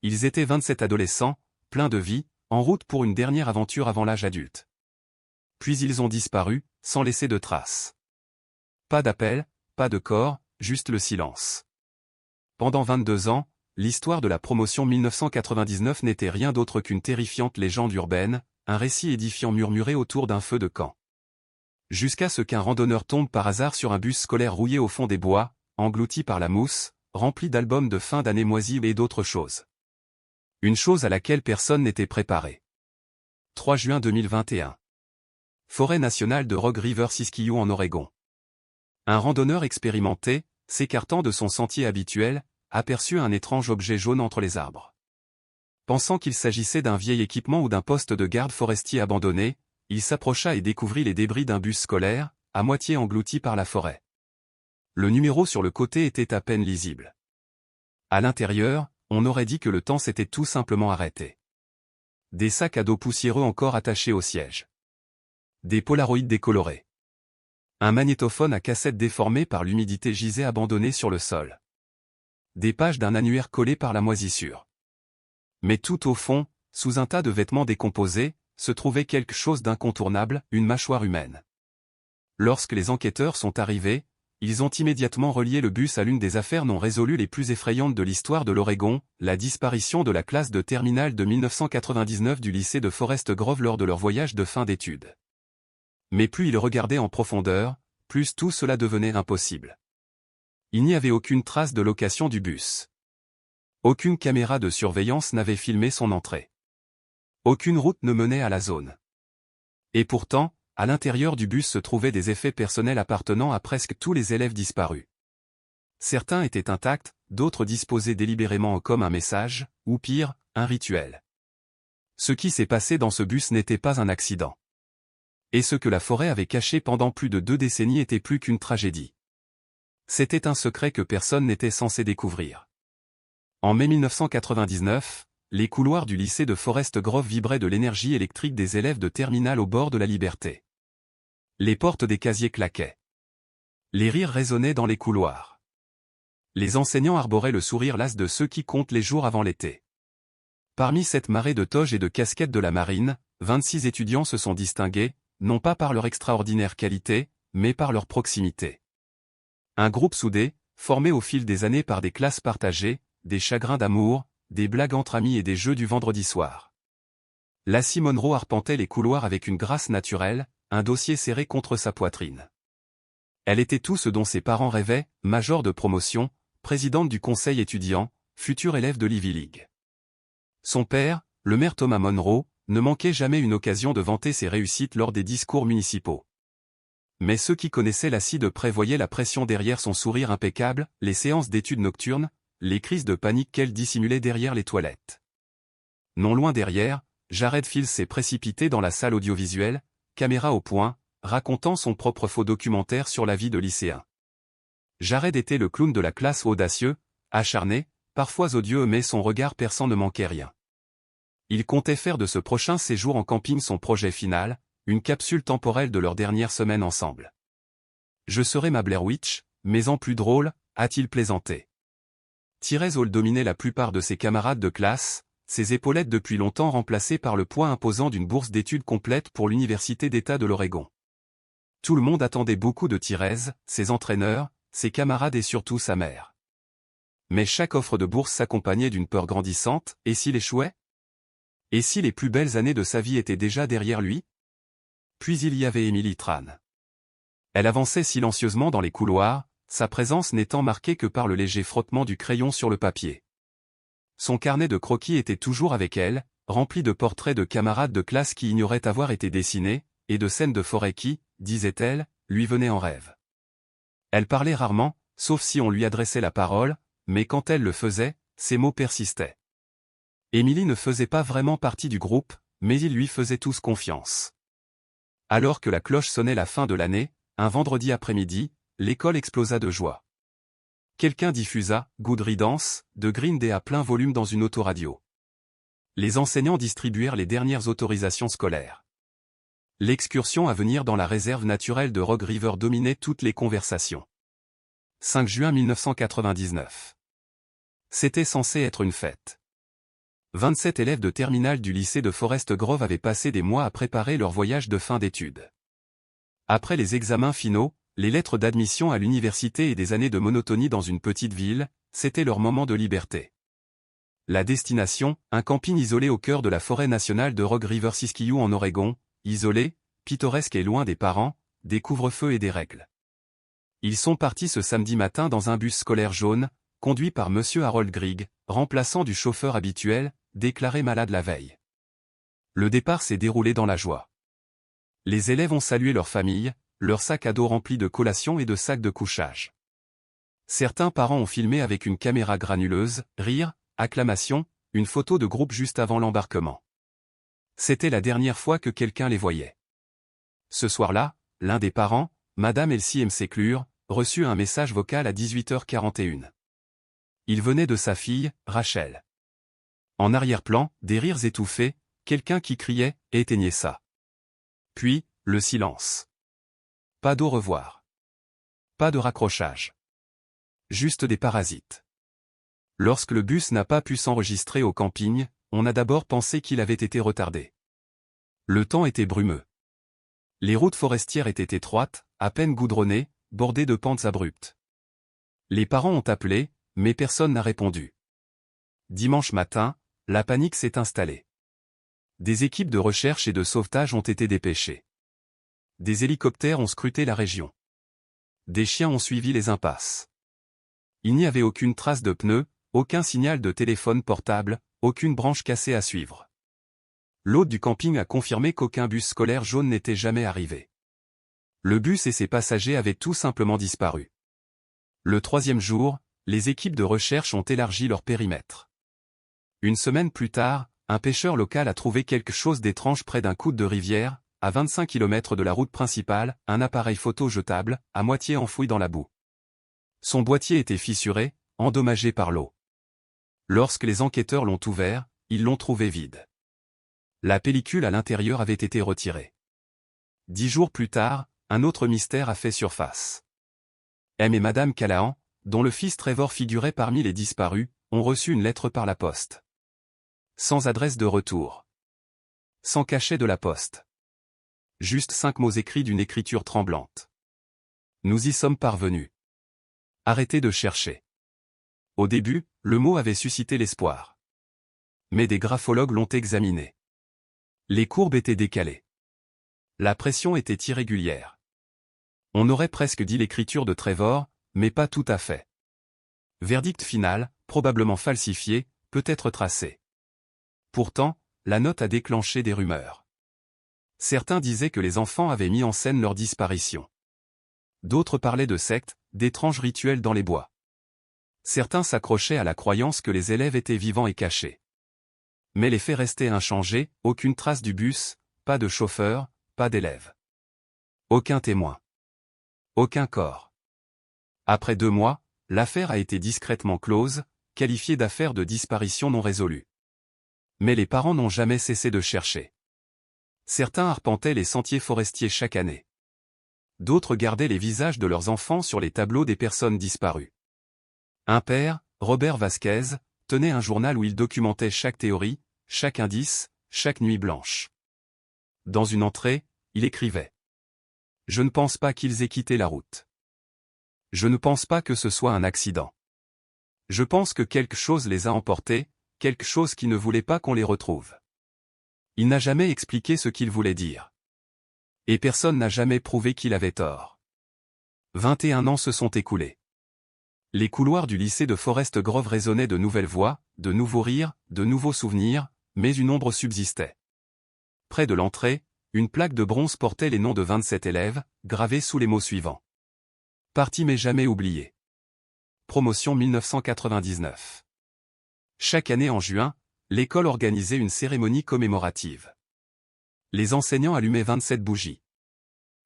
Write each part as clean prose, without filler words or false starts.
Ils étaient 27 adolescents, pleins de vie, en route pour une dernière aventure avant l'âge adulte. Puis ils ont disparu, sans laisser de traces. Pas d'appel, pas de corps, juste le silence. Pendant 22 ans, l'histoire de la promotion 1999 n'était rien d'autre qu'une terrifiante légende urbaine, un récit édifiant murmuré autour d'un feu de camp. Jusqu'à ce qu'un randonneur tombe par hasard sur un bus scolaire rouillé au fond des bois, englouti par la mousse, rempli d'albums de fin d'année moisis et d'autres choses. Une chose à laquelle personne n'était préparé. 3 juin 2021. Forêt nationale de Rogue River Siskiyou en Oregon. Un randonneur expérimenté, s'écartant de son sentier habituel, aperçut un étrange objet jaune entre les arbres. Pensant qu'il s'agissait d'un vieil équipement ou d'un poste de garde forestier abandonné, il s'approcha et découvrit les débris d'un bus scolaire, à moitié englouti par la forêt. Le numéro sur le côté était à peine lisible. À l'intérieur, on aurait dit que le temps s'était tout simplement arrêté. Des sacs à dos poussiéreux encore attachés au siège. Des polaroïdes décolorés. Un magnétophone à cassette déformé par l'humidité gisait abandonné sur le sol. Des pages d'un annuaire collé par la moisissure. Mais tout au fond, sous un tas de vêtements décomposés, se trouvait quelque chose d'incontournable, une mâchoire humaine. Lorsque les enquêteurs sont arrivés, ils ont immédiatement relié le bus à l'une des affaires non résolues les plus effrayantes de l'histoire de l'Oregon, la disparition de la classe de terminale de 1999 du lycée de Forest Grove lors de leur voyage de fin d'études. Mais plus ils regardaient en profondeur, plus tout cela devenait impossible. Il n'y avait aucune trace de location du bus. Aucune caméra de surveillance n'avait filmé son entrée. Aucune route ne menait à la zone. Et pourtant, à l'intérieur du bus se trouvaient des effets personnels appartenant à presque tous les élèves disparus. Certains étaient intacts, d'autres disposaient délibérément comme un message, ou pire, un rituel. Ce qui s'est passé dans ce bus n'était pas un accident. Et ce que la forêt avait caché pendant plus de 2 décennies était plus qu'une tragédie. C'était un secret que personne n'était censé découvrir. En mai 1999, les couloirs du lycée de Forest Grove vibraient de l'énergie électrique des élèves de terminale au bord de la Liberté. Les portes des casiers claquaient. Les rires résonnaient dans les couloirs. Les enseignants arboraient le sourire las de ceux qui comptent les jours avant l'été. Parmi cette marée de toges et de casquettes de la marine, 26 étudiants se sont distingués, non pas par leur extraordinaire qualité, mais par leur proximité. Un groupe soudé, formé au fil des années par des classes partagées, des chagrins d'amour, des blagues entre amis et des jeux du vendredi soir. Lassie Monroe arpentait les couloirs avec une grâce naturelle, un dossier serré contre sa poitrine. Elle était tout ce dont ses parents rêvaient, major de promotion, présidente du conseil étudiant, future élève de l'Ivy League. Son père, le maire Thomas Monroe, ne manquait jamais une occasion de vanter ses réussites lors des discours municipaux. Mais ceux qui connaissaient Lassie de près voyaient la pression derrière son sourire impeccable, les séances d'études nocturnes, les crises de panique qu'elle dissimulait derrière les toilettes. Non loin derrière, Jared Fields s'est précipité dans la salle audiovisuelle, caméra au point, racontant son propre faux documentaire sur la vie de lycéen. Jared était le clown de la classe audacieux, acharné, parfois odieux mais son regard perçant ne manquait rien. Il comptait faire de ce prochain séjour en camping son projet final, une capsule temporelle de leur dernière semaine ensemble. Je serai ma Blair Witch, mais en plus drôle, a-t-il plaisanté. Thérèse Hall dominait la plupart de ses camarades de classe, ses épaulettes depuis longtemps remplacées par le poids imposant d'une bourse d'études complète pour l'Université d'État de l'Oregon. Tout le monde attendait beaucoup de Thérèse, ses entraîneurs, ses camarades et surtout sa mère. Mais chaque offre de bourse s'accompagnait d'une peur grandissante, et s'il échouait ? Et si les plus belles années de sa vie étaient déjà derrière lui ? Puis il y avait Emily Tran. Elle avançait silencieusement dans les couloirs, sa présence n'étant marquée que par le léger frottement du crayon sur le papier. Son carnet de croquis était toujours avec elle, rempli de portraits de camarades de classe qui ignoraient avoir été dessinés, et de scènes de forêt qui, disait-elle, lui venaient en rêve. Elle parlait rarement, sauf si on lui adressait la parole, mais quand elle le faisait, ses mots persistaient. Emily ne faisait pas vraiment partie du groupe, mais ils lui faisaient tous confiance. Alors que la cloche sonnait la fin de l'année, un vendredi après-midi, l'école explosa de joie. Quelqu'un diffusa « Good Riddance » de Green Day à plein volume dans une autoradio. Les enseignants distribuèrent les dernières autorisations scolaires. L'excursion à venir dans la réserve naturelle de Rogue River dominait toutes les conversations. 5 juin 1999. C'était censé être une fête. 27 élèves de terminale du lycée de Forest Grove avaient passé des mois à préparer leur voyage de fin d'études. Après les examens finaux, les lettres d'admission à l'université et des années de monotonie dans une petite ville, c'était leur moment de liberté. La destination, un camping isolé au cœur de la forêt nationale de Rogue River Siskiyou en Oregon, isolé, pittoresque et loin des parents, des couvre-feux et des règles. Ils sont partis ce samedi matin dans un bus scolaire jaune, conduit par Monsieur Harold Grigg, remplaçant du chauffeur habituel, déclaré malade la veille. Le départ s'est déroulé dans la joie. Les élèves ont salué leur famille, leur sac à dos rempli de collations et de sacs de couchage. Certains parents ont filmé avec une caméra granuleuse, rire, acclamations, une photo de groupe juste avant l'embarquement. C'était la dernière fois que quelqu'un les voyait. Ce soir-là, l'un des parents, Madame Elsie McClure, reçut un message vocal à 18h41. Il venait de sa fille, Rachel. En arrière-plan, des rires étouffés, quelqu'un qui criait « Éteignez ça ». Puis, le silence. Pas d'au revoir. Pas de raccrochage. Juste des parasites. Lorsque le bus n'a pas pu s'enregistrer au camping, on a d'abord pensé qu'il avait été retardé. Le temps était brumeux. Les routes forestières étaient étroites, à peine goudronnées, bordées de pentes abruptes. Les parents ont appelé, mais personne n'a répondu. Dimanche matin, la panique s'est installée. Des équipes de recherche et de sauvetage ont été dépêchées. Des hélicoptères ont scruté la région. Des chiens ont suivi les impasses. Il n'y avait aucune trace de pneus, aucun signal de téléphone portable, aucune branche cassée à suivre. L'hôte du camping a confirmé qu'aucun bus scolaire jaune n'était jamais arrivé. Le bus et ses passagers avaient tout simplement disparu. Le troisième jour, les équipes de recherche ont élargi leur périmètre. Une semaine plus tard, un pêcheur local a trouvé quelque chose d'étrange près d'un coude de rivière, à 25 km de la route principale, un appareil photo jetable, à moitié enfoui dans la boue. Son boîtier était fissuré, endommagé par l'eau. Lorsque les enquêteurs l'ont ouvert, ils l'ont trouvé vide. La pellicule à l'intérieur avait été retirée. 10 jours plus tard, un autre mystère a fait surface. M et Madame Callahan, dont le fils Trevor figurait parmi les disparus, ont reçu une lettre par la poste. Sans adresse de retour. Sans cachet de la poste. Juste 5 mots écrits d'une écriture tremblante. Nous y sommes parvenus. Arrêtez de chercher. Au début, le mot avait suscité l'espoir. Mais des graphologues l'ont examiné. Les courbes étaient décalées. La pression était irrégulière. On aurait presque dit l'écriture de Trevor, mais pas tout à fait. Verdict final, probablement falsifié, peut-être tracé. Pourtant, la note a déclenché des rumeurs. Certains disaient que les enfants avaient mis en scène leur disparition. D'autres parlaient de sectes, d'étranges rituels dans les bois. Certains s'accrochaient à la croyance que les élèves étaient vivants et cachés. Mais les faits restaient inchangés, aucune trace du bus, pas de chauffeur, pas d'élèves. Aucun témoin. Aucun corps. Après 2 mois, l'affaire a été discrètement close, qualifiée d'affaire de disparition non résolue. Mais les parents n'ont jamais cessé de chercher. Certains arpentaient les sentiers forestiers chaque année. D'autres gardaient les visages de leurs enfants sur les tableaux des personnes disparues. Un père, Robert Vasquez, tenait un journal où il documentait chaque théorie, chaque indice, chaque nuit blanche. Dans une entrée, il écrivait : « Je ne pense pas qu'ils aient quitté la route. Je ne pense pas que ce soit un accident. Je pense que quelque chose les a emportés, quelque chose qui ne voulait pas qu'on les retrouve. » Il n'a jamais expliqué ce qu'il voulait dire. Et personne n'a jamais prouvé qu'il avait tort. 21 ans se sont écoulés. Les couloirs du lycée de Forest Grove résonnaient de nouvelles voix, de nouveaux rires, de nouveaux souvenirs, mais une ombre subsistait. Près de l'entrée, une plaque de bronze portait les noms de 27 élèves, gravés sous les mots suivants. Parti mais jamais oublié. Promotion 1999. Chaque année en juin, l'école organisait une cérémonie commémorative. Les enseignants allumaient 27 bougies.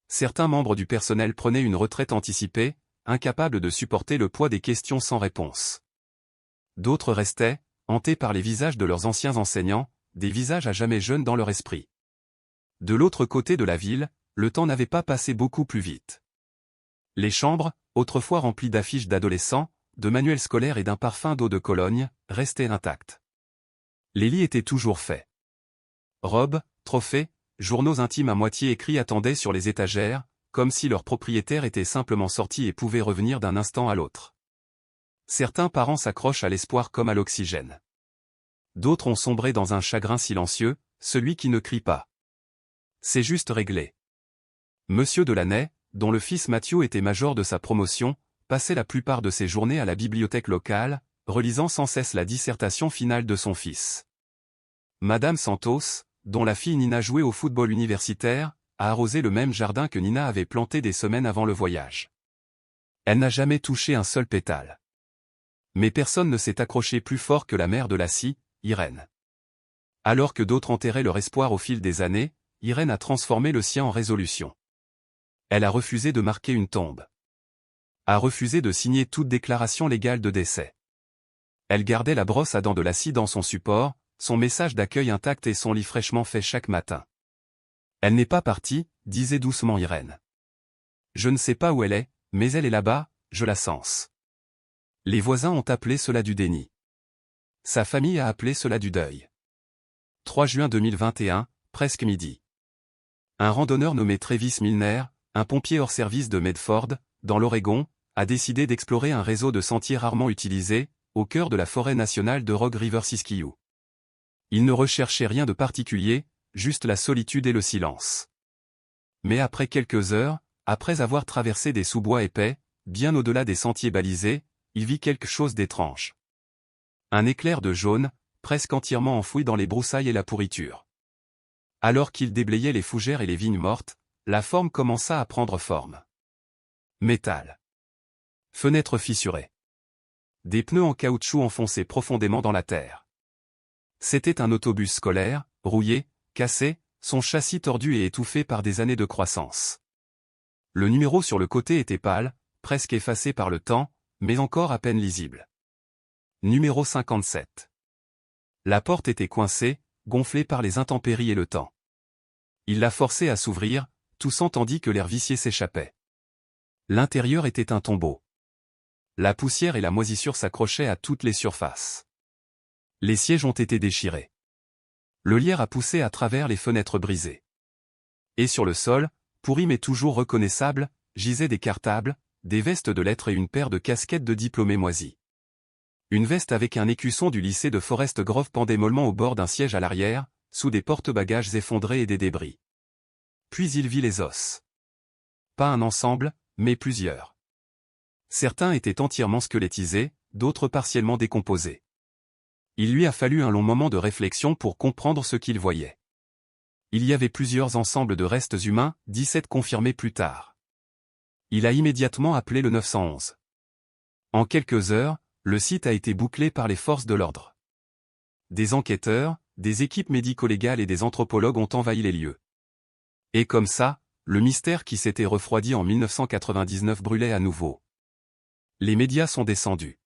Certains membres du personnel prenaient une retraite anticipée, incapables de supporter le poids des questions sans réponse. D'autres restaient, hantés par les visages de leurs anciens enseignants, des visages à jamais jeunes dans leur esprit. De l'autre côté de la ville, le temps n'avait pas passé beaucoup plus vite. Les chambres, autrefois remplies d'affiches d'adolescents, de manuels scolaires et d'un parfum d'eau de Cologne, restaient intactes. Les lits étaient toujours faits. Robes, trophées, journaux intimes à moitié écrits attendaient sur les étagères, comme si leur propriétaire était simplement sorti et pouvait revenir d'un instant à l'autre. Certains parents s'accrochent à l'espoir comme à l'oxygène. D'autres ont sombré dans un chagrin silencieux, celui qui ne crie pas. C'est juste réglé. Monsieur Delaney, dont le fils Mathieu était major de sa promotion, passait la plupart de ses journées à la bibliothèque locale, relisant sans cesse la dissertation finale de son fils. Madame Santos, dont la fille Nina jouait au football universitaire, a arrosé le même jardin que Nina avait planté des semaines avant le voyage. Elle n'a jamais touché un seul pétale. Mais personne ne s'est accroché plus fort que la mère de la scie, Irène. Alors que d'autres enterraient leur espoir au fil des années, Irène a transformé le sien en résolution. Elle a refusé de marquer une tombe. A refusé de signer toute déclaration légale de décès. Elle gardait la brosse à dents de la scie dans son support, son message d'accueil intact et son lit fraîchement fait chaque matin. Elle n'est pas partie, disait doucement Irène. Je ne sais pas où elle est, mais elle est là-bas, je la sens. Les voisins ont appelé cela du déni. Sa famille a appelé cela du deuil. 3 juin 2021, presque midi. Un randonneur nommé Travis Milner, un pompier hors service de Medford, dans l'Oregon, a décidé d'explorer un réseau de sentiers rarement utilisés, au cœur de la forêt nationale de Rogue River-Siskiyou. Il ne recherchait rien de particulier, juste la solitude et le silence. Mais après quelques heures, après avoir traversé des sous-bois épais, bien au-delà des sentiers balisés, il vit quelque chose d'étrange. Un éclair de jaune, presque entièrement enfoui dans les broussailles et la pourriture. Alors qu'il déblayait les fougères et les vignes mortes, la forme commença à prendre forme. Métal. Fenêtres fissurées. Des pneus en caoutchouc enfoncés profondément dans la terre. C'était un autobus scolaire, rouillé, cassé, son châssis tordu et étouffé par des années de croissance. Le numéro sur le côté était pâle, presque effacé par le temps, mais encore à peine lisible. Numéro 57. La porte était coincée, gonflée par les intempéries et le temps. Il la forçait à s'ouvrir, toussant tandis que l'air vicié s'échappait. L'intérieur était un tombeau. La poussière et la moisissure s'accrochaient à toutes les surfaces. Les sièges ont été déchirés. Le lierre a poussé à travers les fenêtres brisées. Et sur le sol, pourri mais toujours reconnaissable, gisaient des cartables, des vestes de lettres et une paire de casquettes de diplômés moisis. Une veste avec un écusson du lycée de Forest Grove pendait mollement au bord d'un siège à l'arrière, sous des porte-bagages effondrés et des débris. Puis il vit les os. Pas un ensemble, mais plusieurs. Certains étaient entièrement squelettisés, d'autres partiellement décomposés. Il lui a fallu un long moment de réflexion pour comprendre ce qu'il voyait. Il y avait plusieurs ensembles de restes humains, 17 confirmés plus tard. Il a immédiatement appelé le 911. En quelques heures, le site a été bouclé par les forces de l'ordre. Des enquêteurs, des équipes médico-légales et des anthropologues ont envahi les lieux. Et comme ça, le mystère qui s'était refroidi en 1999 brûlait à nouveau. Les médias sont descendus.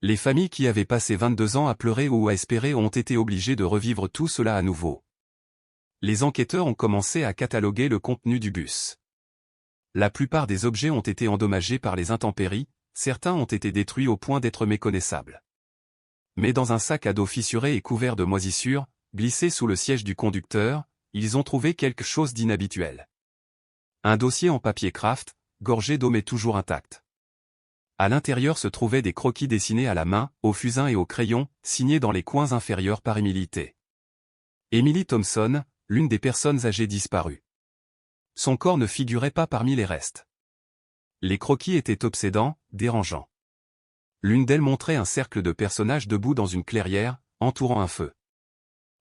Les familles qui avaient passé 22 ans à pleurer ou à espérer ont été obligées de revivre tout cela à nouveau. Les enquêteurs ont commencé à cataloguer le contenu du bus. La plupart des objets ont été endommagés par les intempéries, certains ont été détruits au point d'être méconnaissables. Mais dans un sac à dos fissuré et couvert de moisissures, glissé sous le siège du conducteur, ils ont trouvé quelque chose d'inhabituel. Un dossier en papier craft, gorgé d'eau mais toujours intact. À l'intérieur se trouvaient des croquis dessinés à la main, au fusain et au crayon, signés dans les coins inférieurs par Emily T. Emily Thompson, l'une des personnes âgées disparues. Son corps ne figurait pas parmi les restes. Les croquis étaient obsédants, dérangeants. L'une d'elles montrait un cercle de personnages debout dans une clairière, entourant un feu.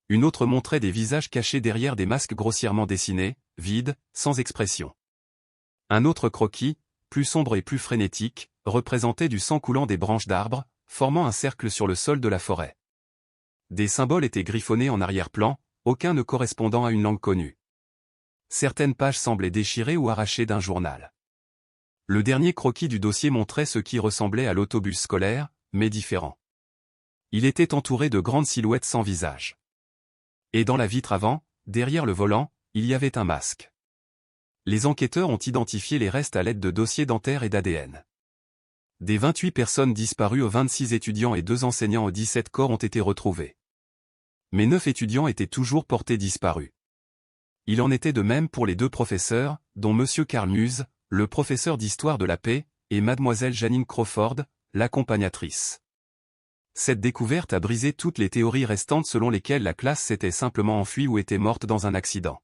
Une autre montrait des visages cachés derrière des masques grossièrement dessinés, vides, sans expression. Un autre croquis, plus sombre et plus frénétique, représentait du sang coulant des branches d'arbres, formant un cercle sur le sol de la forêt. Des symboles étaient griffonnés en arrière-plan, aucun ne correspondant à une langue connue. Certaines pages semblaient déchirées ou arrachées d'un journal. Le dernier croquis du dossier montrait ce qui ressemblait à l'autobus scolaire, mais différent. Il était entouré de grandes silhouettes sans visage. Et dans la vitre avant, derrière le volant, il y avait un masque. Les enquêteurs ont identifié les restes à l'aide de dossiers dentaires et d'ADN. Des 28 personnes disparues aux 26 étudiants et 2 enseignants aux 17 corps ont été retrouvés. Mais 9 étudiants étaient toujours portés disparus. Il en était de même pour les 2 professeurs, dont M. Karl Muse, le professeur d'histoire de la paix, et Mademoiselle Janine Crawford, l'accompagnatrice. Cette découverte a brisé toutes les théories restantes selon lesquelles la classe s'était simplement enfuie ou était morte dans un accident.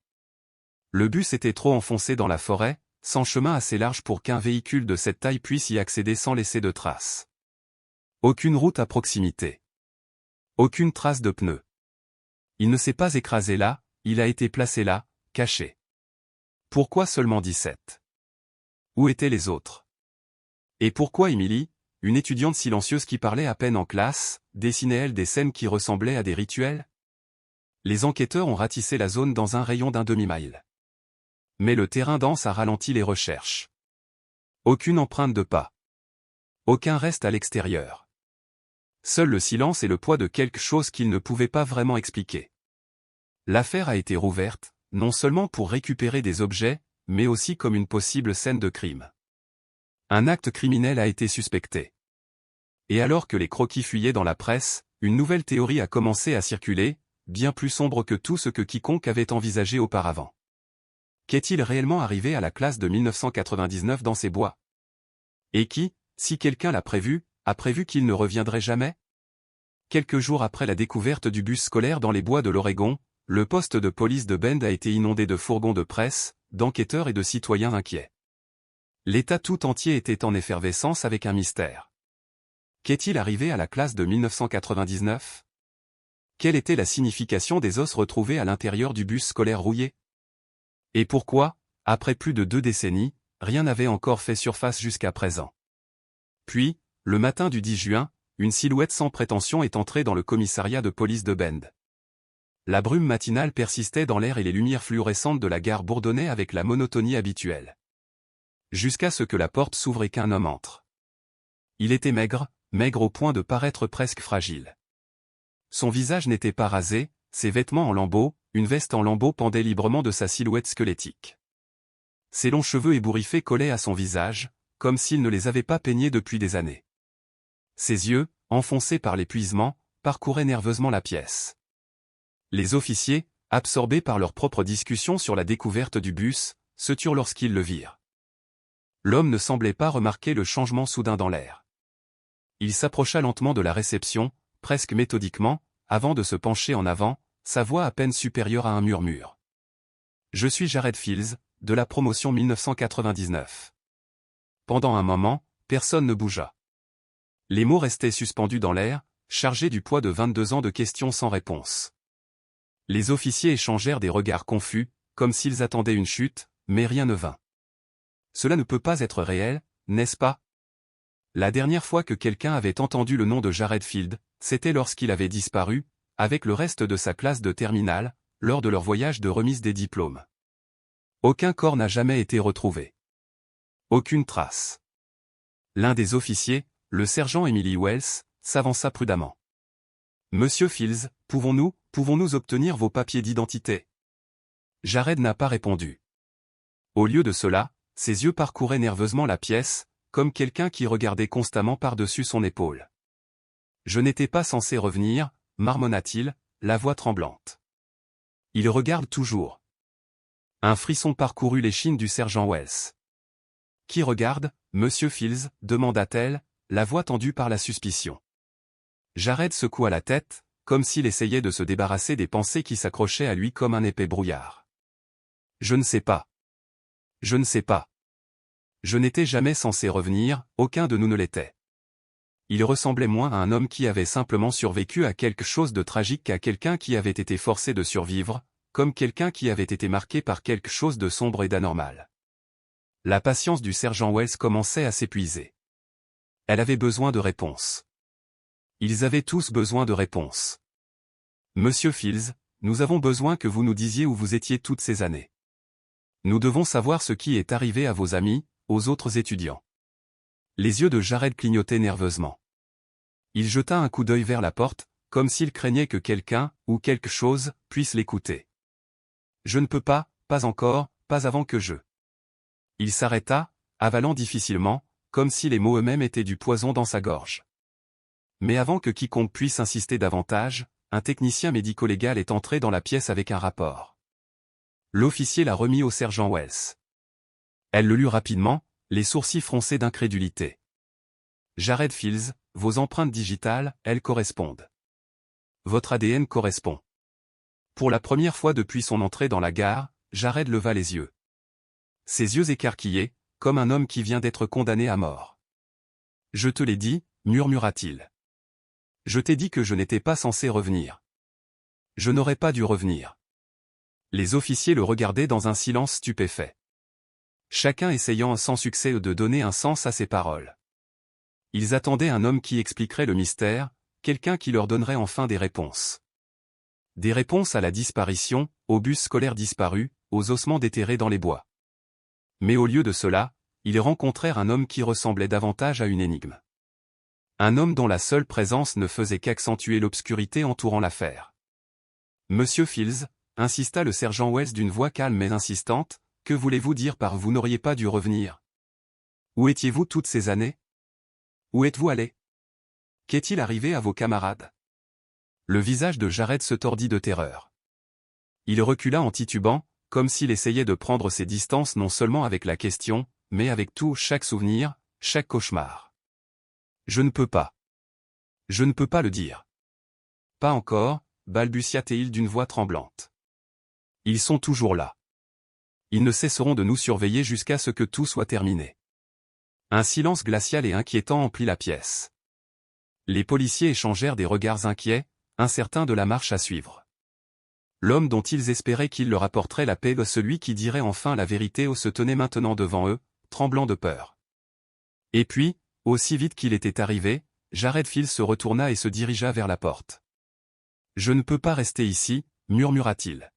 Le bus était trop enfoncé dans la forêt, sans chemin assez large pour qu'un véhicule de cette taille puisse y accéder sans laisser de traces. Aucune route à proximité. Aucune trace de pneus. Il ne s'est pas écrasé là, il a été placé là, caché. Pourquoi seulement 17? Où étaient les autres? Et pourquoi Emily, une étudiante silencieuse qui parlait à peine en classe, dessinait-elle des scènes qui ressemblaient à des rituels? Les enquêteurs ont ratissé la zone dans un rayon d'un demi-mile. Mais le terrain dense a ralenti les recherches. Aucune empreinte de pas. Aucun reste à l'extérieur. Seul le silence et le poids de quelque chose qu'ils ne pouvaient pas vraiment expliquer. L'affaire a été rouverte, non seulement pour récupérer des objets, mais aussi comme une possible scène de crime. Un acte criminel a été suspecté. Et alors que les croquis fuyaient dans la presse, une nouvelle théorie a commencé à circuler, bien plus sombre que tout ce que quiconque avait envisagé auparavant. Qu'est-il réellement arrivé à la classe de 1999 dans ces bois? Et qui, si quelqu'un l'a prévu, a prévu qu'il ne reviendrait jamais? Quelques jours après la découverte du bus scolaire dans les bois de l'Oregon, le poste de police de Bend a été inondé de fourgons de presse, d'enquêteurs et de citoyens inquiets. L'État tout entier était en effervescence avec un mystère. Qu'est-il arrivé à la classe de 1999? Quelle était la signification des os retrouvés à l'intérieur du bus scolaire rouillé? Et pourquoi, après plus de 2 décennies, rien n'avait encore fait surface jusqu'à présent? Puis, le matin du 10 juin, une silhouette sans prétention est entrée dans le commissariat de police de Bend. La brume matinale persistait dans l'air et les lumières fluorescentes de la gare bourdonnaient avec la monotonie habituelle. Jusqu'à ce que la porte s'ouvre et qu'un homme entre. Il était maigre, maigre au point de paraître presque fragile. Son visage n'était pas rasé, ses vêtements en lambeaux, une veste en lambeaux pendait librement de sa silhouette squelettique. Ses longs cheveux ébouriffés collaient à son visage, comme s'il ne les avait pas peignés depuis des années. Ses yeux, enfoncés par l'épuisement, parcouraient nerveusement la pièce. Les officiers, absorbés par leur propre discussion sur la découverte du bus, se turent lorsqu'ils le virent. L'homme ne semblait pas remarquer le changement soudain dans l'air. Il s'approcha lentement de la réception, presque méthodiquement, avant de se pencher en avant, sa voix à peine supérieure à un murmure. « Je suis Jared Fields, de la promotion 1999. » Pendant un moment, personne ne bougea. Les mots restaient suspendus dans l'air, chargés du poids de 22 ans de questions sans réponse. Les officiers échangèrent des regards confus, comme s'ils attendaient une chute, mais rien ne vint. Cela ne peut pas être réel, n'est-ce pas? La dernière fois que quelqu'un avait entendu le nom de Jared Field, c'était lorsqu'il avait disparu, avec le reste de sa classe de terminale, lors de leur voyage de remise des diplômes. Aucun corps n'a jamais été retrouvé. Aucune trace. L'un des officiers, le sergent Emily Wells, s'avança prudemment. « Monsieur Fields, pouvons-nous obtenir vos papiers d'identité ?» Jared n'a pas répondu. Au lieu de cela, ses yeux parcouraient nerveusement la pièce, comme quelqu'un qui regardait constamment par-dessus son épaule. « Je n'étais pas censé revenir, » marmonna-t-il, la voix tremblante. « Il regarde toujours. » Un frisson parcourut l'échine du sergent Wells. « Qui regarde, monsieur Fields ?» demanda-t-elle, la voix tendue par la suspicion. Jared secoua la tête, comme s'il essayait de se débarrasser des pensées qui s'accrochaient à lui comme un épais brouillard. « Je ne sais pas. Je ne sais pas. Je n'étais jamais censé revenir, aucun de nous ne l'était. » Il ressemblait moins à un homme qui avait simplement survécu à quelque chose de tragique qu'à quelqu'un qui avait été forcé de survivre, comme quelqu'un qui avait été marqué par quelque chose de sombre et d'anormal. La patience du sergent Wells commençait à s'épuiser. Elle avait besoin de réponses. Ils avaient tous besoin de réponses. « Monsieur Fields, nous avons besoin que vous nous disiez où vous étiez toutes ces années. Nous devons savoir ce qui est arrivé à vos amis, aux autres étudiants. » Les yeux de Jared clignotaient nerveusement. Il jeta un coup d'œil vers la porte, comme s'il craignait que quelqu'un, ou quelque chose, puisse l'écouter. « Je ne peux pas encore, pas avant que je... » Il s'arrêta, avalant difficilement, comme si les mots eux-mêmes étaient du poison dans sa gorge. Mais avant que quiconque puisse insister davantage, un technicien médico-légal est entré dans la pièce avec un rapport. L'officier l'a remis au sergent Wells. Elle le lut rapidement, les sourcils froncés d'incrédulité. Jared Fields, vos empreintes digitales, elles correspondent. Votre ADN correspond. Pour la première fois depuis son entrée dans la gare, Jared leva les yeux. Ses yeux écarquillés, comme un homme qui vient d'être condamné à mort. Je te l'ai dit, murmura-t-il. Je t'ai dit que je n'étais pas censé revenir. Je n'aurais pas dû revenir. Les officiers le regardaient dans un silence stupéfait. Chacun essayant sans succès de donner un sens à ses paroles. Ils attendaient un homme qui expliquerait le mystère, quelqu'un qui leur donnerait enfin des réponses. Des réponses à la disparition, au bus scolaire disparu, aux ossements déterrés dans les bois. Mais au lieu de cela, ils rencontrèrent un homme qui ressemblait davantage à une énigme. Un homme dont la seule présence ne faisait qu'accentuer l'obscurité entourant l'affaire. Monsieur Fields, insista le sergent Wells d'une voix calme mais insistante, que voulez-vous dire par vous n'auriez pas dû revenir? Où étiez-vous toutes ces années? Où êtes-vous allé? Qu'est-il arrivé à vos camarades? Le visage de Jared se tordit de terreur. Il recula en titubant, comme s'il essayait de prendre ses distances non seulement avec la question, mais avec tout, chaque souvenir, chaque cauchemar. Je ne peux pas. Je ne peux pas le dire. Pas encore, balbutia-t-il d'une voix tremblante. Ils sont toujours là. Ils ne cesseront de nous surveiller jusqu'à ce que tout soit terminé. Un silence glacial et inquiétant emplit la pièce. Les policiers échangèrent des regards inquiets, incertains de la marche à suivre. L'homme dont ils espéraient qu'il leur apporterait la paix, celui qui dirait enfin la vérité, se tenait maintenant devant eux, tremblant de peur. Et puis, aussi vite qu'il était arrivé, Jared Fields se retourna et se dirigea vers la porte. « Je ne peux pas rester ici, murmura-t-il.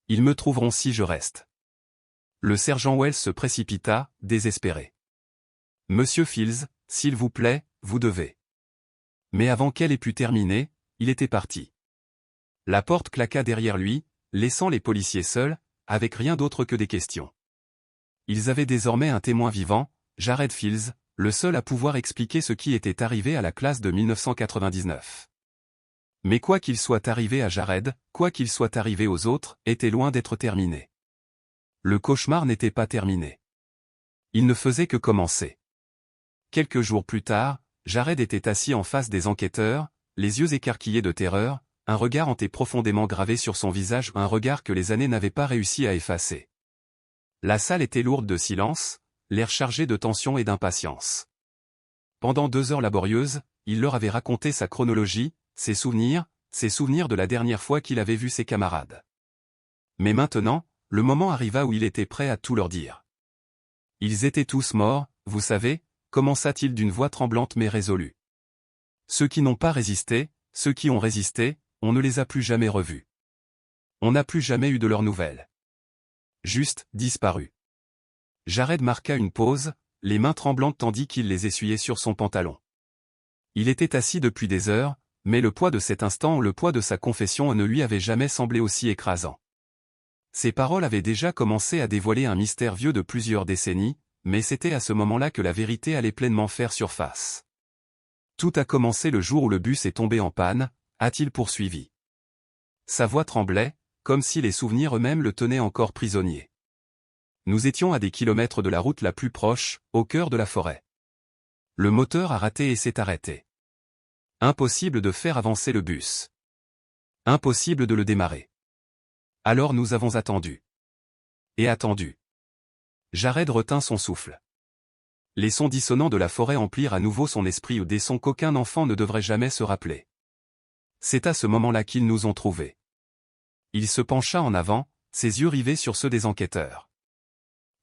Ils me trouveront si je reste. » Le sergent Wells se précipita, désespéré. « Monsieur Fields, s'il vous plaît, vous devez. » Mais avant qu'elle ait pu terminer, il était parti. La porte claqua derrière lui, laissant les policiers seuls, avec rien d'autre que des questions. Ils avaient désormais un témoin vivant, Jared Fields, le seul à pouvoir expliquer ce qui était arrivé à la classe de 1999. Mais quoi qu'il soit arrivé à Jared, quoi qu'il soit arrivé aux autres, était loin d'être terminé. Le cauchemar n'était pas terminé. Il ne faisait que commencer. Quelques jours plus tard, Jared était assis en face des enquêteurs, les yeux écarquillés de terreur, un regard hanté profondément gravé sur son visage, un regard que les années n'avaient pas réussi à effacer. La salle était lourde de silence, l'air chargé de tension et d'impatience. Pendant 2 heures laborieuses, il leur avait raconté sa chronologie, ses souvenirs de la dernière fois qu'il avait vu ses camarades. Mais maintenant, le moment arriva où il était prêt à tout leur dire. Ils étaient tous morts, vous savez, commença-t-il d'une voix tremblante mais résolue. Ceux qui n'ont pas résisté, ceux qui ont résisté, on ne les a plus jamais revus. On n'a plus jamais eu de leurs nouvelles. Juste, disparus. Jared marqua une pause, les mains tremblantes tandis qu'il les essuyait sur son pantalon. Il était assis depuis des heures, mais le poids de cet instant, le poids de sa confession ne lui avait jamais semblé aussi écrasant. Ses paroles avaient déjà commencé à dévoiler un mystère vieux de plusieurs décennies, mais c'était à ce moment-là que la vérité allait pleinement faire surface. Tout a commencé le jour où le bus est tombé en panne, a-t-il poursuivi. Sa voix tremblait, comme si les souvenirs eux-mêmes le tenaient encore prisonnier. Nous étions à des kilomètres de la route la plus proche, au cœur de la forêt. Le moteur a raté et s'est arrêté. Impossible de faire avancer le bus. Impossible de le démarrer. Alors nous avons attendu. Et attendu. Jared retint son souffle. Les sons dissonants de la forêt emplirent à nouveau son esprit, ou des sons qu'aucun enfant ne devrait jamais se rappeler. C'est à ce moment-là qu'ils nous ont trouvés. Il se pencha en avant, ses yeux rivés sur ceux des enquêteurs.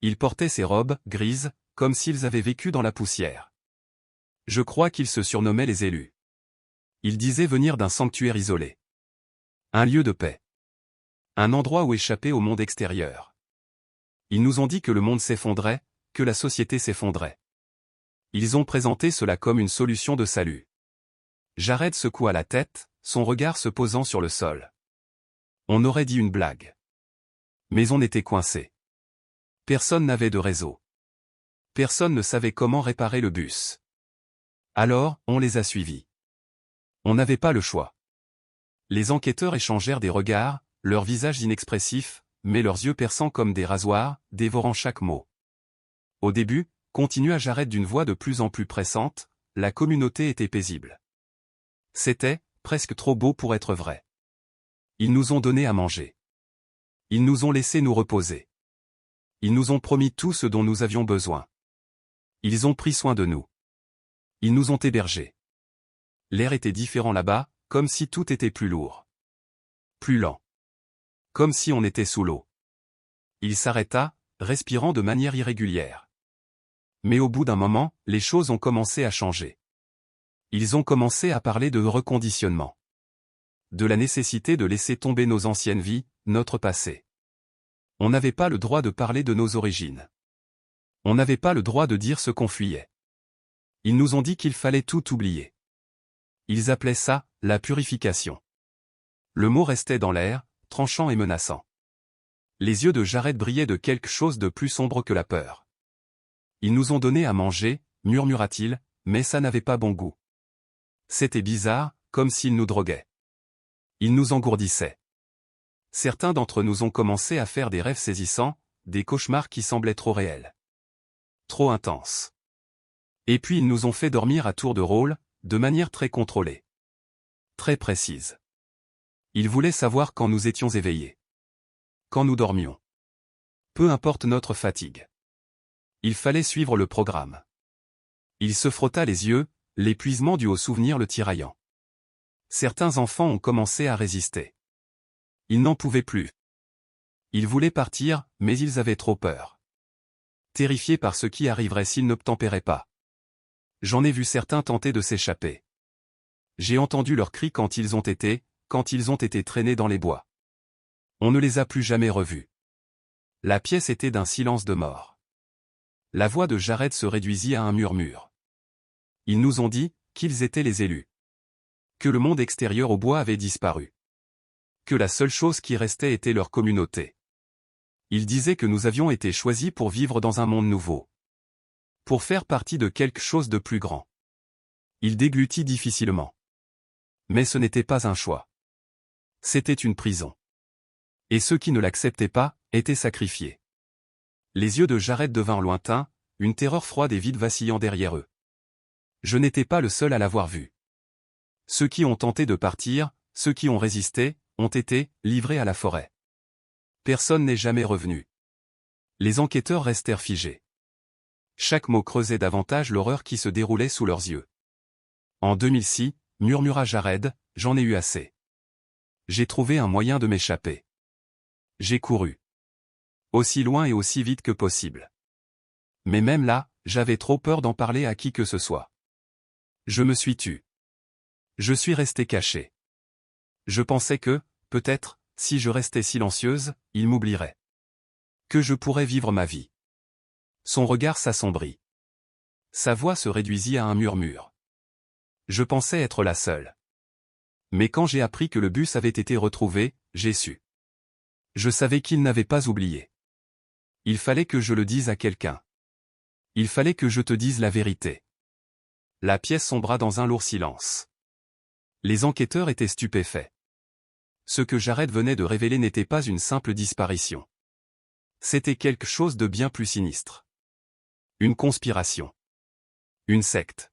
Il portait ses robes, grises, comme s'ils avaient vécu dans la poussière. Je crois qu'ils se surnommaient les élus. Ils disaient venir d'un sanctuaire isolé. Un lieu de paix. Un endroit où échapper au monde extérieur. Ils nous ont dit que le monde s'effondrait, que la société s'effondrait. Ils ont présenté cela comme une solution de salut. Jared secoua la tête, son regard se posant sur le sol. On aurait dit une blague. Mais on était coincé. Personne n'avait de réseau. Personne ne savait comment réparer le bus. Alors, on les a suivis. On n'avait pas le choix. Les enquêteurs échangèrent des regards, leurs visages inexpressifs, mais leurs yeux perçants comme des rasoirs, dévorant chaque mot. Au début, continua Jared d'une voix de plus en plus pressante, la communauté était paisible. C'était, presque trop beau pour être vrai. Ils nous ont donné à manger. Ils nous ont laissé nous reposer. Ils nous ont promis tout ce dont nous avions besoin. Ils ont pris soin de nous. Ils nous ont hébergés. L'air était différent là-bas, comme si tout était plus lourd. Plus lent. Comme si on était sous l'eau. Il s'arrêta, respirant de manière irrégulière. Mais au bout d'un moment, les choses ont commencé à changer. Ils ont commencé à parler de reconditionnement. De la nécessité de laisser tomber nos anciennes vies, notre passé. On n'avait pas le droit de parler de nos origines. On n'avait pas le droit de dire ce qu'on fuyait. Ils nous ont dit qu'il fallait tout oublier. Ils appelaient ça, la purification. Le mot restait dans l'air, tranchant et menaçant. Les yeux de Jared brillaient de quelque chose de plus sombre que la peur. Ils nous ont donné à manger, murmura-t-il, mais ça n'avait pas bon goût. C'était bizarre, comme s'ils nous droguaient. Ils nous engourdissaient. Certains d'entre nous ont commencé à faire des rêves saisissants, des cauchemars qui semblaient trop réels. Trop intenses. Et puis ils nous ont fait dormir à tour de rôle, de manière très contrôlée. Très précise. Ils voulaient savoir quand nous étions éveillés. Quand nous dormions. Peu importe notre fatigue. Il fallait suivre le programme. Il se frotta les yeux, l'épuisement dû au souvenir le tiraillant. Certains enfants ont commencé à résister. Ils n'en pouvaient plus. Ils voulaient partir, mais ils avaient trop peur. Terrifiés par ce qui arriverait s'ils n'obtempéraient pas. J'en ai vu certains tenter de s'échapper. J'ai entendu leurs cris quand ils ont été traînés dans les bois. On ne les a plus jamais revus. La pièce était d'un silence de mort. La voix de Jared se réduisit à un murmure. Ils nous ont dit qu'ils étaient les élus. Que le monde extérieur au bois avait disparu. Que la seule chose qui restait était leur communauté. Ils disaient que nous avions été choisis pour vivre dans un monde nouveau. Pour faire partie de quelque chose de plus grand. Il déglutit difficilement. Mais ce n'était pas un choix. C'était une prison. Et ceux qui ne l'acceptaient pas, étaient sacrifiés. Les yeux de Jared devinrent lointains, une terreur froide et vide vacillant derrière eux. Je n'étais pas le seul à l'avoir vu. Ceux qui ont tenté de partir, ceux qui ont résisté, ont été livrés à la forêt. Personne n'est jamais revenu. Les enquêteurs restèrent figés. Chaque mot creusait davantage l'horreur qui se déroulait sous leurs yeux. En 2006, murmura Jared, j'en ai eu assez. J'ai trouvé un moyen de m'échapper. J'ai couru. Aussi loin et aussi vite que possible. Mais même là, j'avais trop peur d'en parler à qui que ce soit. Je me suis tu. Je suis restée cachée. Je pensais que, peut-être, si je restais silencieuse, il m'oublierait. Que je pourrais vivre ma vie. Son regard s'assombrit. Sa voix se réduisit à un murmure. Je pensais être la seule. Mais quand j'ai appris que le bus avait été retrouvé, j'ai su. Je savais qu'il n'avait pas oublié. Il fallait que je le dise à quelqu'un. Il fallait que je te dise la vérité. La pièce sombra dans un lourd silence. Les enquêteurs étaient stupéfaits. Ce que Jared venait de révéler n'était pas une simple disparition. C'était quelque chose de bien plus sinistre. Une conspiration. Une secte.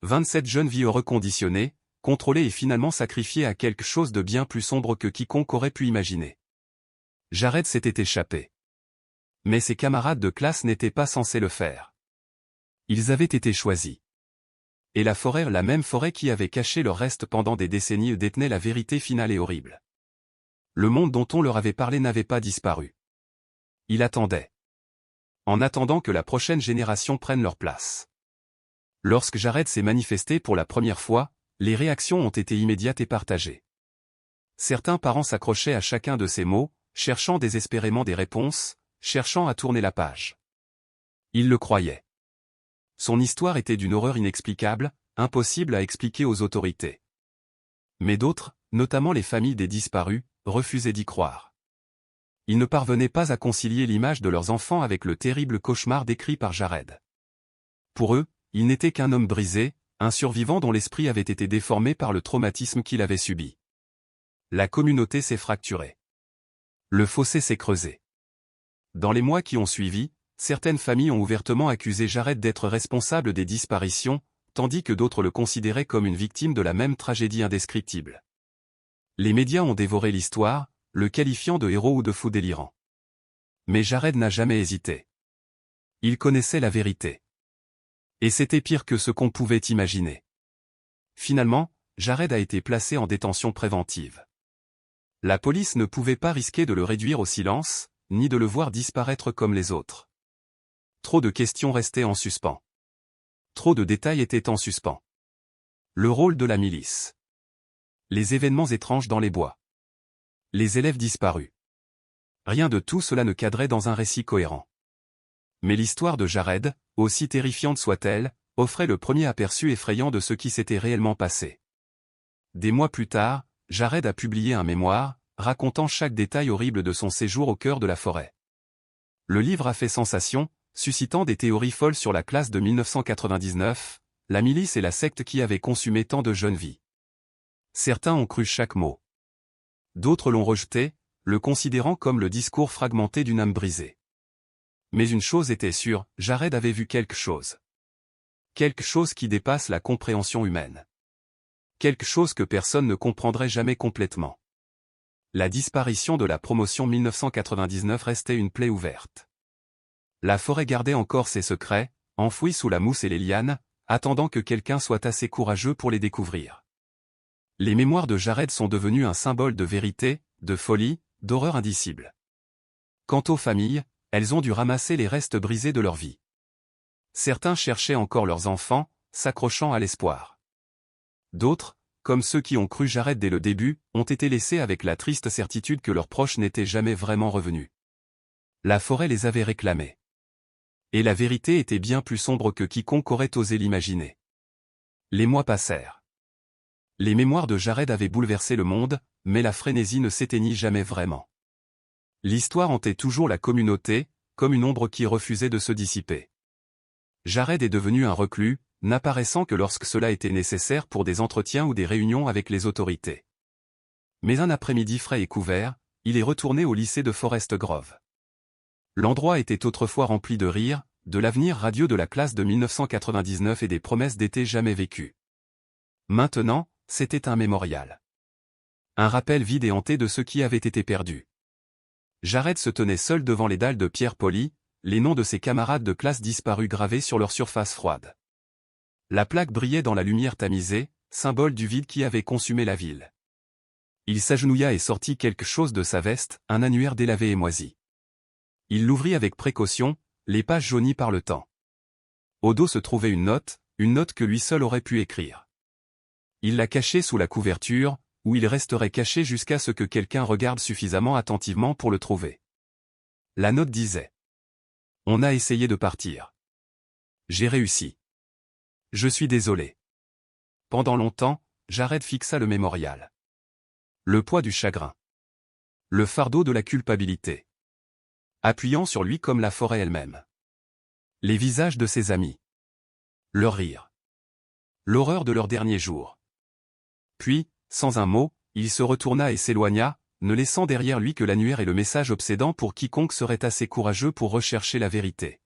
27 jeunes vies reconditionnées, contrôlées et finalement sacrifiées à quelque chose de bien plus sombre que quiconque aurait pu imaginer. Jared s'était échappé. Mais ses camarades de classe n'étaient pas censés le faire. Ils avaient été choisis. Et la même forêt qui avait caché leurs restes pendant des décennies détenait la vérité finale et horrible. Le monde dont on leur avait parlé n'avait pas disparu. Il attendait. En attendant que la prochaine génération prenne leur place. Lorsque Jared s'est manifesté pour la première fois, les réactions ont été immédiates et partagées. Certains parents s'accrochaient à chacun de ces mots, cherchant désespérément des réponses, cherchant à tourner la page. Ils le croyaient. Son histoire était d'une horreur inexplicable, impossible à expliquer aux autorités. Mais d'autres, notamment les familles des disparus, refusaient d'y croire. Ils ne parvenaient pas à concilier l'image de leurs enfants avec le terrible cauchemar décrit par Jared. Pour eux, il n'était qu'un homme brisé, un survivant dont l'esprit avait été déformé par le traumatisme qu'il avait subi. La communauté s'est fracturée. Le fossé s'est creusé. Dans les mois qui ont suivi, certaines familles ont ouvertement accusé Jared d'être responsable des disparitions, tandis que d'autres le considéraient comme une victime de la même tragédie indescriptible. Les médias ont dévoré l'histoire, le qualifiant de héros ou de fou délirant. Mais Jared n'a jamais hésité. Il connaissait la vérité. Et c'était pire que ce qu'on pouvait imaginer. Finalement, Jared a été placé en détention préventive. La police ne pouvait pas risquer de le réduire au silence, ni de le voir disparaître comme les autres. Trop de questions restaient en suspens. Trop de détails étaient en suspens. Le rôle de la milice. Les événements étranges dans les bois. Les élèves disparus. Rien de tout cela ne cadrait dans un récit cohérent. Mais l'histoire de Jared, aussi terrifiante soit-elle, offrait le premier aperçu effrayant de ce qui s'était réellement passé. Des mois plus tard, Jared a publié un mémoire, racontant chaque détail horrible de son séjour au cœur de la forêt. Le livre a fait sensation, suscitant des théories folles sur la classe de 1999, la milice et la secte qui avait consumé tant de jeunes vies. Certains ont cru chaque mot. D'autres l'ont rejeté, le considérant comme le discours fragmenté d'une âme brisée. Mais une chose était sûre, Jared avait vu quelque chose. Quelque chose qui dépasse la compréhension humaine. Quelque chose que personne ne comprendrait jamais complètement. La disparition de la promotion 1999 restait une plaie ouverte. La forêt gardait encore ses secrets, enfouis sous la mousse et les lianes, attendant que quelqu'un soit assez courageux pour les découvrir. Les mémoires de Jared sont devenues un symbole de vérité, de folie, d'horreur indicible. Quant aux familles, elles ont dû ramasser les restes brisés de leur vie. Certains cherchaient encore leurs enfants, s'accrochant à l'espoir. D'autres, comme ceux qui ont cru Jared dès le début, ont été laissés avec la triste certitude que leurs proches n'étaient jamais vraiment revenus. La forêt les avait réclamés. Et la vérité était bien plus sombre que quiconque aurait osé l'imaginer. Les mois passèrent. Les mémoires de Jared avaient bouleversé le monde, mais la frénésie ne s'éteignit jamais vraiment. L'histoire hantait toujours la communauté, comme une ombre qui refusait de se dissiper. Jared est devenu un reclus, n'apparaissant que lorsque cela était nécessaire pour des entretiens ou des réunions avec les autorités. Mais un après-midi frais et couvert, il est retourné au lycée de Forest Grove. L'endroit était autrefois rempli de rires, de l'avenir radieux de la classe de 1999 et des promesses d'été jamais vécues. Maintenant, c'était un mémorial. Un rappel vide et hanté de ce qui avait été perdu. Jared se tenait seul devant les dalles de pierre polie, les noms de ses camarades de classe disparus gravés sur leur surface froide. La plaque brillait dans la lumière tamisée, symbole du vide qui avait consumé la ville. Il s'agenouilla et sortit quelque chose de sa veste, un annuaire délavé et moisi. Il l'ouvrit avec précaution, les pages jaunies par le temps. Au dos se trouvait une note que lui seul aurait pu écrire. Il la cachait sous la couverture, où il resterait caché jusqu'à ce que quelqu'un regarde suffisamment attentivement pour le trouver. La note disait : « On a essayé de partir. J'ai réussi. Je suis désolé. » Pendant longtemps, Jared fixa le mémorial. Le poids du chagrin. Le fardeau de la culpabilité. Appuyant sur lui comme la forêt elle-même. Les visages de ses amis. Leur rire. L'horreur de leurs derniers jours. Puis, sans un mot, il se retourna et s'éloigna, ne laissant derrière lui que l'annuaire et le message obsédant pour quiconque serait assez courageux pour rechercher la vérité.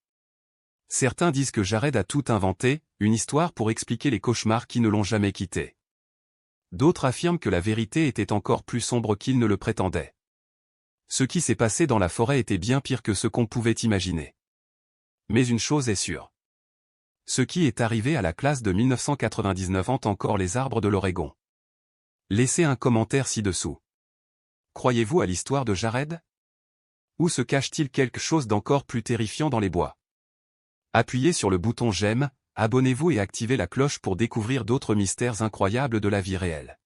Certains disent que Jared a tout inventé, une histoire pour expliquer les cauchemars qui ne l'ont jamais quitté. D'autres affirment que la vérité était encore plus sombre qu'il ne le prétendait. Ce qui s'est passé dans la forêt était bien pire que ce qu'on pouvait imaginer. Mais une chose est sûre. Ce qui est arrivé à la classe de 1999 hante encore les arbres de l'Oregon. Laissez un commentaire ci-dessous. Croyez-vous à l'histoire de Jared ? Ou se cache-t-il quelque chose d'encore plus terrifiant dans les bois ? Appuyez sur le bouton j'aime, abonnez-vous et activez la cloche pour découvrir d'autres mystères incroyables de la vie réelle.